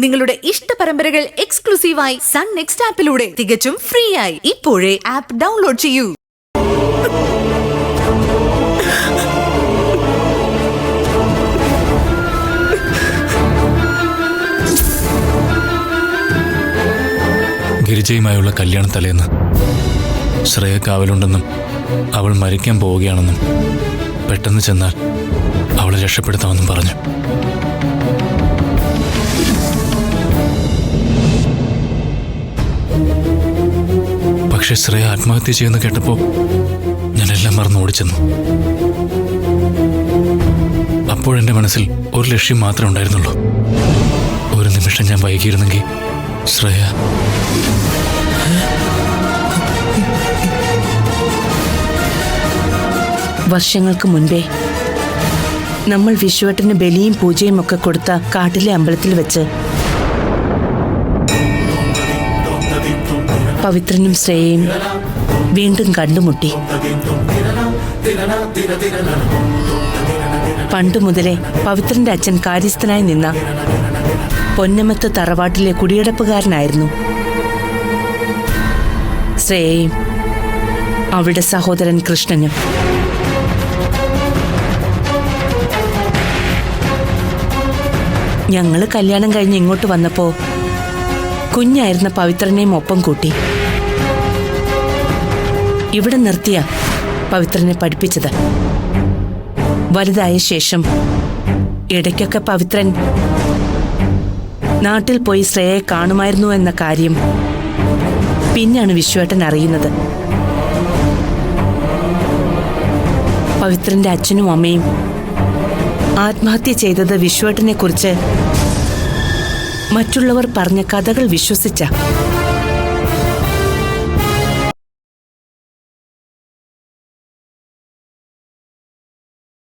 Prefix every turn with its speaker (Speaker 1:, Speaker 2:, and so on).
Speaker 1: നിങ്ങളുടെ ഇഷ്ട പരമ്പരകൾ എക്സ്ക്ലൂസീവായി സൺ നെക്സ്റ്റ് ആപ്പിലൂടെ തികച്ചും ഫ്രീ ആയി ഇപ്പോഴേ ആപ്പ് ഡൗൺലോഡ് ചെയ്യൂ.
Speaker 2: ഗിരിജയുമായുള്ള കല്യാണ തലേന്ന് ശ്രേയ കാവലുണ്ടെന്നും അവൾ മരിക്കാൻ പോവുകയാണെന്നും പെട്ടെന്ന് ചെന്നാൽ അവളെ രക്ഷപ്പെടുത്താമെന്നും പറഞ്ഞു. പക്ഷെ ശ്രേയ ആത്മഹത്യ ചെയ്യുന്ന കേട്ടപ്പോൾ ഞാനെല്ലാം മറന്ന് ഓടിച്ചെന്നു. അപ്പോഴെന്റെ മനസ്സിൽ ഒരു ലക്ഷ്യം മാത്രമേ ഉണ്ടായിരുന്നുള്ളൂ. ഒരു നിമിഷം ഞാൻ വൈകിയിരുന്നെങ്കിൽ ശ്രേയ
Speaker 3: വർഷങ്ങൾക്ക് മുൻപേ നമ്മൾ വിശ്വട്ടിന് ബലിയും പൂജയും ഒക്കെ കൊടുത്ത കാട്ടിലെ അമ്പലത്തിൽ വെച്ച് പവിത്രനും ശ്രേയയും വീണ്ടും കണ്ടുമുട്ടി. പണ്ടു മുതലേ പവിത്രന്റെ അച്ഛൻ കാര്യസ്ഥനായി നിന്ന പൊന്നമത്ത് തറവാട്ടിലെ കുടിയടപ്പുകാരനായിരുന്നു. ശ്രേയയും അവളുടെ സഹോദരൻ കൃഷ്ണനും. ഞങ്ങള് കല്യാണം കഴിഞ്ഞ് ഇങ്ങോട്ട് വന്നപ്പോ കുഞ്ഞായിരുന്ന പവിത്രനെയും ഒപ്പം കൂട്ടി. ഇവിടെ നിർത്തിയ പവിത്രനെ പഠിപ്പിച്ചത്. വലുതായ ശേഷം ഇടയ്ക്കൊക്കെ പവിത്രൻ നാട്ടിൽ പോയി ശ്രേയയെ കാണുമായിരുന്നു എന്ന കാര്യം പിന്നാണ് വിശ്വേട്ടൻ അറിയുന്നത്. പവിത്രന്റെ അച്ഛനും അമ്മയും ആത്മഹത്യ ചെയ്തത് വിശ്വേട്ടനെ കുറിച്ച് മറ്റുള്ളവർ പറഞ്ഞ കഥകൾ വിശ്വസിച്ച